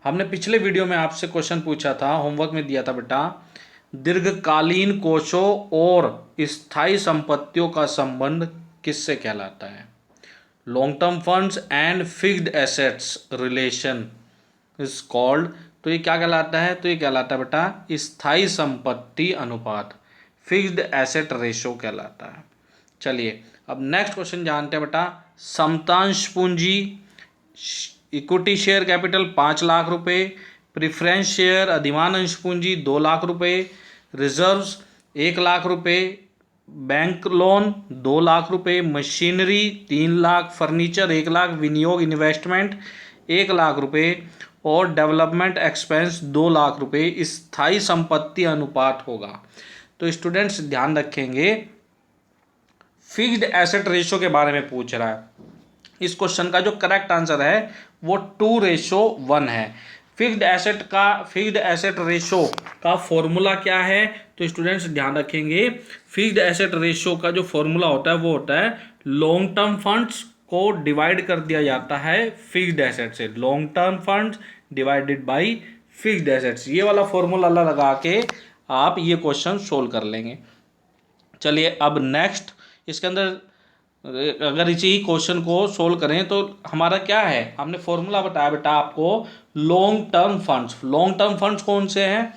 हमने पिछले वीडियो में आपसे क्वेश्चन पूछा था, होमवर्क में दिया था बेटा, दीर्घकालीन कोषों और स्थायी संपत्तियों का संबंध किससे कहलाता है? Long term funds and fixed assets relation is called. तो ये क्या कहलाता है? तो ये कहलाता है बेटा स्थायी संपत्ति अनुपात, फिक्स्ड एसेट रेशो कहलाता है। चलिए अब नेक्स्ट क्वेश्चन जानते हैं बेटा। समतांश पूंजी, इक्विटी शेयर कैपिटल 5 लाख रुपए, प्रिफरेंस शेयर अधिमान अंश पूंजी 2 लाख रुपए, रिजर्व्स 1 लाख रुपए, बैंक लोन 2 लाख रुपए, मशीनरी 3 लाख, फर्नीचर 1 लाख, विनियोग इन्वेस्टमेंट 1 लाख रुपए और डेवलपमेंट एक्सपेंस 2 लाख रुपए स्थायी संपत्ति अनुपात होगा। तो स्टूडेंट्स ध्यान रखेंगे, फिक्स्ड एसेट रेशो के बारे में पूछ रहा है। इस क्वेश्चन का जो करेक्ट आंसर है वो 2:1 है। फिक्स्ड एसेट रेशो का फॉर्मूला क्या है? तो स्टूडेंट्स ध्यान रखेंगे, फिक्स्ड एसेट रेशो का जो फॉर्मूला होता है वो होता है लॉन्ग टर्म फंड्स को डिवाइड कर दिया जाता है फिक्स्ड एसेट से। Long term funds divided by fixed assets, ये वाला फॉर्मूला लगा के आप ये क्वेश्चन सोल्व कर लेंगे। चलिए अब नेक्स्ट, इसके अंदर अगर इसी क्वेश्चन को सोल्व करें तो हमारा क्या है, हमने फॉर्मूला बताया बेटा आपको long term funds. Long term funds कौन से हैं?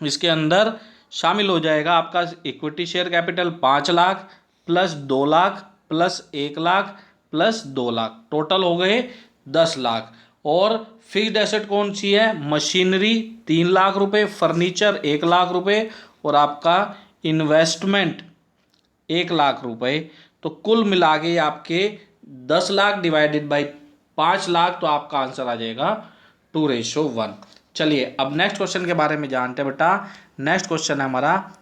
इसके अंदर शामिल हो जाएगा आपका equity share capital 5 lakh plus 2 lakh plus 1 lakh plus 2 lakh, total हो गए 10 लाख। और फिक्स्ड एसेट कौन सी है? मशीनरी 3 लाख रुपए, फर्नीचर 1 लाख रुपए और आपका इन्वेस्टमेंट 1 लाख रुपए। तो कुल मिला के आपके 10 लाख डिवाइडेड बाई 5 लाख, तो आपका आंसर आ जाएगा 2:1। चलिए अब नेक्स्ट क्वेश्चन के बारे में जानते हैं बेटा। नेक्स्ट क्वेश्चन है हमारा,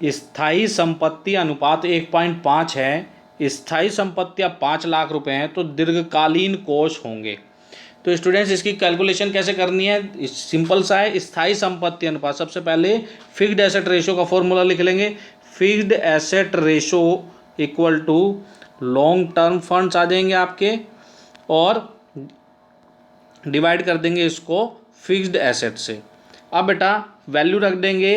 स्थायी संपत्ति अनुपात 1.5 है। स्थायी संपत्तियां 5 लाख रुपए हैं तो दीर्घकालीन कोष होंगे। तो स्टूडेंट्स इसकी कैलकुलेशन कैसे करनी है? सिंपल सा है, स्थायी संपत्ति अनुपात। सबसे पहले फिक्स्ड एसेट रेशो का फॉर्मूला लिख लेंगे। Fixed asset ratio equal to long term funds आ जाएंगे आपके और डिवाइड कर देंगे इसको फिक्स्ड एसेट से। अब बेटा वैल्यू रख देंगे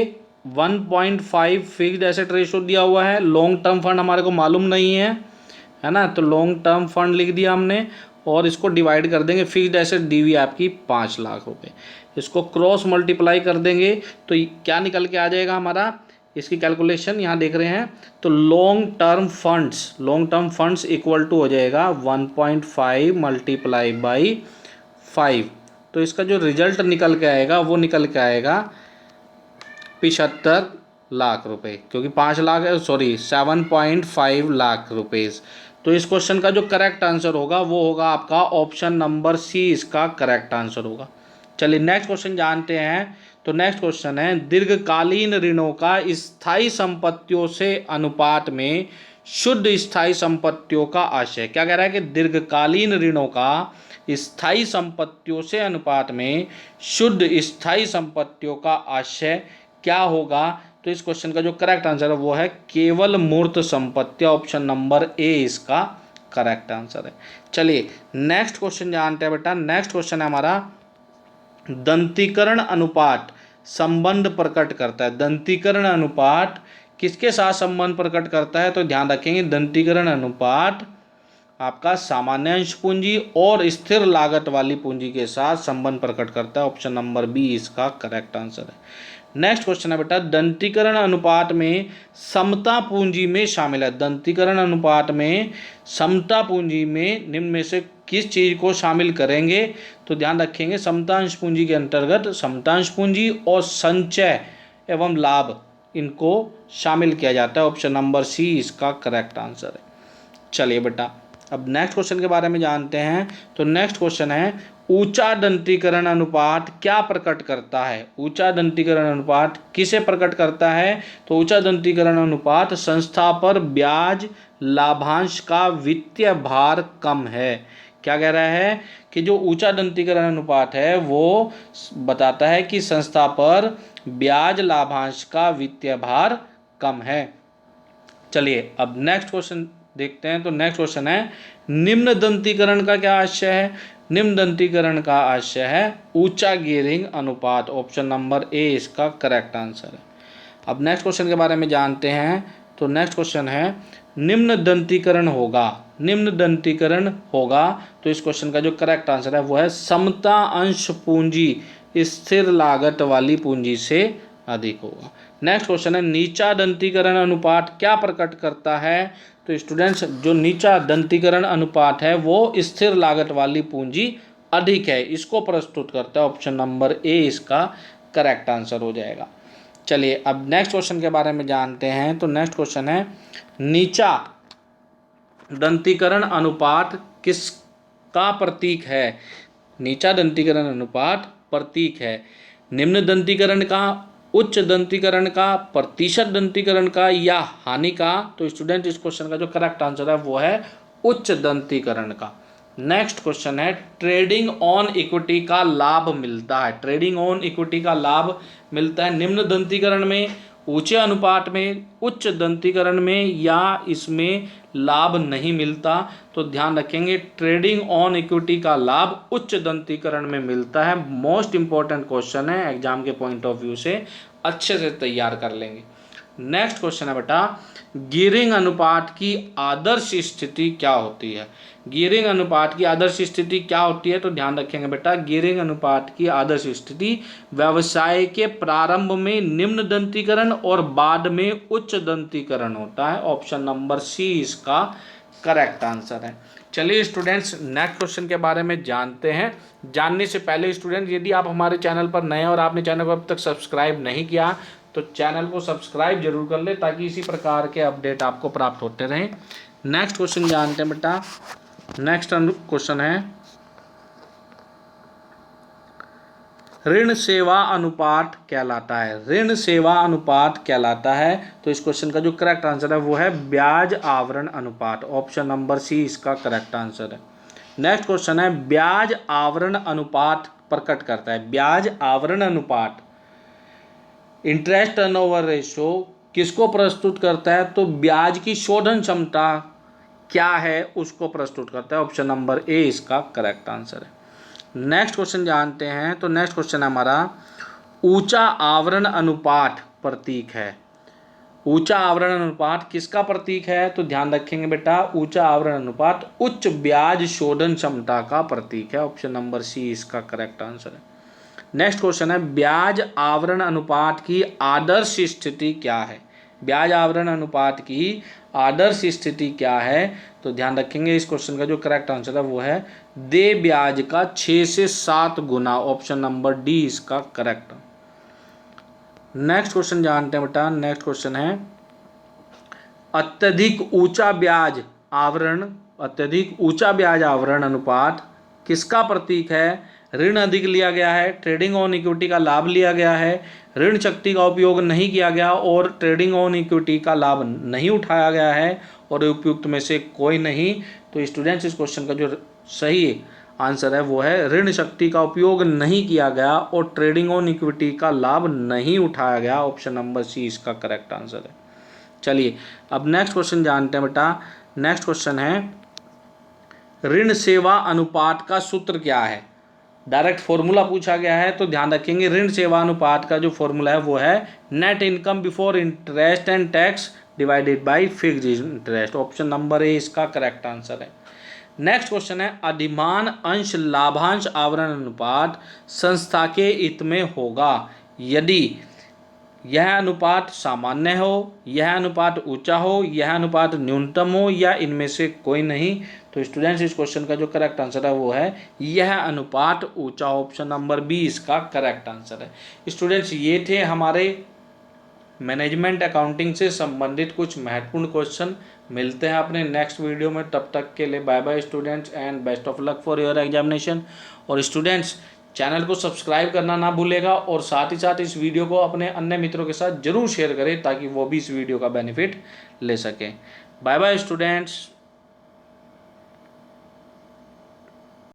1.5 फिक्स्ड एसेट रेशो दिया हुआ है। लॉन्ग टर्म फंड हमारे को मालूम नहीं है ना, तो लॉन्ग टर्म फंड लिख दिया हमने और इसको डिवाइड कर देंगे। फिक्स्ड एसेट दी हुई आपकी 5 लाख रुपए, इसको क्रॉस मल्टीप्लाई कर देंगे तो क्या निकल के आ जाएगा हमारा, इसकी कैलकुलेशन यहाँ देख रहे हैं। तो long term funds equal to हो जाएगा 1.5 मल्टीप्लाई बाई 5। तो इसका जो रिजल्ट निकल के आएगा वो निकल के आएगा 75 लाख रुपए, क्योंकि 5 लाख है, सॉरी 7.5 लाख रुपीज़। तो इस क्वेश्चन का जो करेक्ट आंसर होगा वो होगा आपका ऑप्शन नंबर सी, इसका करेक्ट आंसर होगा। चलिए नेक्स्ट क्वेश्चन जानते हैं। तो नेक्स्ट क्वेश्चन है, दीर्घकालीन ऋणों का स्थायी संपत्तियों से अनुपात में शुद्ध स्थायी संपत्तियों का आशय। क्या कह रहा है कि दीर्घकालीन ऋणों का स्थायी संपत्तियों से अनुपात में शुद्ध स्थायी संपत्तियों का आशय क्या होगा? तो इस क्वेश्चन का जो करेक्ट आंसर है वो है केवल मूर्त संपत्तियां। ऑप्शन नंबर ए इसका करेक्ट आंसर है। चलिए नेक्स्ट क्वेश्चन जानते हैं बेटा। नेक्स्ट क्वेश्चन है हमारा, दंतीकरण अनुपात संबंध प्रकट करता है। दंतीकरण अनुपात किसके साथ संबंध प्रकट करता है? तो ध्यान रखेंगे, दंतीकरण अनुपात आपका सामान्य अंश पूंजी और स्थिर लागत वाली पूंजी के साथ संबंध प्रकट करता है। ऑप्शन नंबर बी इसका करेक्ट आंसर है। नेक्स्ट क्वेश्चन है बेटा, दंतीकरण अनुपात में समता पूंजी में शामिल है। दंतीकरण अनुपात में समता पूंजी में निम्न में से किस चीज को शामिल करेंगे? तो ध्यान रखेंगे, समतांश पूंजी के अंतर्गत समतांश पूंजी और संचय एवं लाभ इनको शामिल किया जाता है। ऑप्शन नंबर सी इसका करेक्ट आंसर है। चलिए बेटा अब नेक्स्ट क्वेश्चन के बारे में जानते हैं। तो नेक्स्ट क्वेश्चन है, ऊंचा दंतीकरण अनुपात क्या प्रकट करता है? ऊंचा दंतीकरण अनुपात किसे प्रकट करता है? तो ऊंचा दंतीकरण अनुपात संस्था पर ब्याज लाभांश का वित्तीय भार कम है। क्या कह रहा है कि जो ऊंचा दंतीकरण अनुपात है वो बताता है कि संस्था पर ब्याज लाभांश का वित्तीय भार कम है। चलिए अब नेक्स्ट क्वेश्चन देखते हैं। तो नेक्स्ट क्वेश्चन है, निम्न दंतीकरण का क्या आशय है? निम्न दंतीकरण का आशय है ऊंचा गियरिंग अनुपात। ऑप्शन नंबर ए इसका करेक्ट आंसर है। अब नेक्स्ट क्वेश्चन के बारे में जानते हैं। तो नेक्स्ट क्वेश्चन है निम्न दंतीकरण होगा, निम्न दंतीकरण होगा। तो इस क्वेश्चन का जो करेक्ट आंसर है वो है समता अंश पूंजी स्थिर लागत वाली पूंजी से अधिक होगा। नेक्स्ट क्वेश्चन है नीचा दंतीकरण अनुपात क्या प्रकट करता है। तो स्टूडेंट्स जो नीचा दंतीकरण अनुपात है वो स्थिर लागत वाली पूंजी अधिक है, इसको प्रस्तुत करता है। ऑप्शन नंबर ए इसका करेक्ट आंसर हो जाएगा। चलिए अब नेक्स्ट क्वेश्चन के बारे में जानते हैं। तो नेक्स्ट क्वेश्चन है नीचा दंतीकरण अनुपात किसका प्रतीक है। नीचा दंतीकरण अनुपात प्रतीक है निम्न दंतीकरण का, उच्च दंतीकरण का, प्रतिशत दंतीकरण का या हानि का। तो स्टूडेंट इस क्वेश्चन का जो करेक्ट आंसर है वो है उच्च दंतीकरण का। नेक्स्ट क्वेश्चन है ट्रेडिंग ऑन इक्विटी का लाभ मिलता है, ट्रेडिंग ऑन इक्विटी का लाभ मिलता है निम्न दंतीकरण में, ऊंचे अनुपात में, उच्च दंतीकरण में या इसमें लाभ नहीं मिलता। तो ध्यान रखेंगे ट्रेडिंग ऑन इक्विटी का लाभ उच्च दंतीकरण में मिलता है। मोस्ट इंपॉर्टेंट क्वेश्चन है, एग्जाम के पॉइंट ऑफ व्यू से अच्छे से तैयार कर लेंगे। नेक्स्ट क्वेश्चन है बेटा गियरिंग अनुपात की आदर्श स्थिति क्या होती है। गियरिंग अनुपात की आदर्श स्थिति क्या होती है। तो ध्यान रखेंगे बेटा गियरिंग अनुपात की आदर्श स्थिति व्यवसाय के प्रारंभ में निम्न दंतीकरण और बाद में उच्च दंतीकरण होता है। ऑप्शन नंबर सी इसका करेक्ट आंसर है। चलिए स्टूडेंट्स नेक्स्ट क्वेश्चन के बारे में जानते हैं। जानने से पहले स्टूडेंट यदि आप हमारे चैनल पर नए हैं और आपने चैनल को अब तक सब्सक्राइब नहीं किया तो चैनल को सब्सक्राइब जरूर कर ले ताकि इसी प्रकार के अपडेट आपको प्राप्त होते रहें। नेक्स्ट क्वेश्चन जानते हैं बेटा। नेक्स्ट क्वेश्चन है ऋण सेवा अनुपात कहलाता है, ऋण सेवा अनुपात कहलाता है। तो इस क्वेश्चन का जो करेक्ट आंसर है वो है ब्याज आवरण अनुपात। ऑप्शन नंबर सी इसका करेक्ट आंसर है। नेक्स्ट क्वेश्चन है ब्याज आवरण अनुपात प्रकट करता है, ब्याज आवरण अनुपात इंटरेस्ट टर्नओवर रेशो किसको प्रस्तुत करता है। तो ब्याज की शोधन क्षमता क्या है उसको प्रस्तुत करता है। ऑप्शन नंबर ए इसका करेक्ट आंसर है। नेक्स्ट क्वेश्चन जानते हैं। तो नेक्स्ट क्वेश्चन हमारा ऊंचा आवरण अनुपात प्रतीक है, ऊंचा आवरण अनुपात किसका प्रतीक है। तो ध्यान रखेंगे बेटा ऊंचा आवरण अनुपात उच्च ब्याज शोधन क्षमता का प्रतीक है। ऑप्शन नंबर सी इसका करेक्ट आंसर है। नेक्स्ट क्वेश्चन है ब्याज आवरण अनुपात की आदर्श स्थिति क्या है, ब्याज आवरण अनुपात की आदर्श स्थिति क्या है। तो ध्यान रखेंगे इस क्वेश्चन का जो करेक्ट आंसर है वो है दे ब्याज का 6 से 7 गुना। ऑप्शन नंबर डी इसका करेक्ट। नेक्स्ट क्वेश्चन जानते हैं बेटा। नेक्स्ट क्वेश्चन है अत्यधिक ऊंचा ब्याज आवरण, अत्यधिक ऊंचा ब्याज आवरण अनुपात किसका प्रतीक है। ऋण अधिक लिया गया है, ट्रेडिंग ऑन इक्विटी का लाभ लिया गया है, ऋण शक्ति का उपयोग नहीं किया गया और ट्रेडिंग ऑन इक्विटी का लाभ नहीं उठाया गया है और उपयुक्त में से कोई नहीं। तो स्टूडेंट्स इस क्वेश्चन का जो सही आंसर है वो है ऋण शक्ति का उपयोग नहीं किया गया और ट्रेडिंग ऑन इक्विटी का लाभ नहीं उठाया गया। ऑप्शन नंबर सी इसका करेक्ट आंसर है। चलिए अब नेक्स्ट क्वेश्चन जानते हैं बेटा। नेक्स्ट क्वेश्चन है ऋण सेवा अनुपात का सूत्र क्या है। डायरेक्ट फॉर्मूला पूछा गया है। तो ध्यान रखेंगे ऋण सेवा अनुपात का जो फॉर्मूला है वो है net income before interest and tax divided by fixed interest. Option number A इसका करेक्ट आंसर है। नेक्स्ट क्वेश्चन है अधिमान अंश लाभांश आवरण अनुपात संस्था के हित में होगा यदि यह अनुपात सामान्य हो, यह अनुपात ऊंचा हो, यह अनुपात न्यूनतम हो या इनमें से कोई नहीं। तो स्टूडेंट्स इस क्वेश्चन का जो करेक्ट आंसर है वो है यह अनुपात ऊंचा। ऑप्शन नंबर बी इसका करेक्ट आंसर है। स्टूडेंट्स ये थे हमारे मैनेजमेंट अकाउंटिंग से संबंधित कुछ महत्वपूर्ण क्वेश्चन। मिलते हैं अपने नेक्स्ट वीडियो में, तब तक के लिए bye bye students and best of luck for your examination. और स्टूडेंट्स चैनल को सब्सक्राइब करना ना भूलेगा और साथ ही साथ इस वीडियो को अपने अन्य मित्रों के साथ जरूर शेयर करें ताकि वो भी इस वीडियो का बेनिफिट ले सकें। Bye bye students.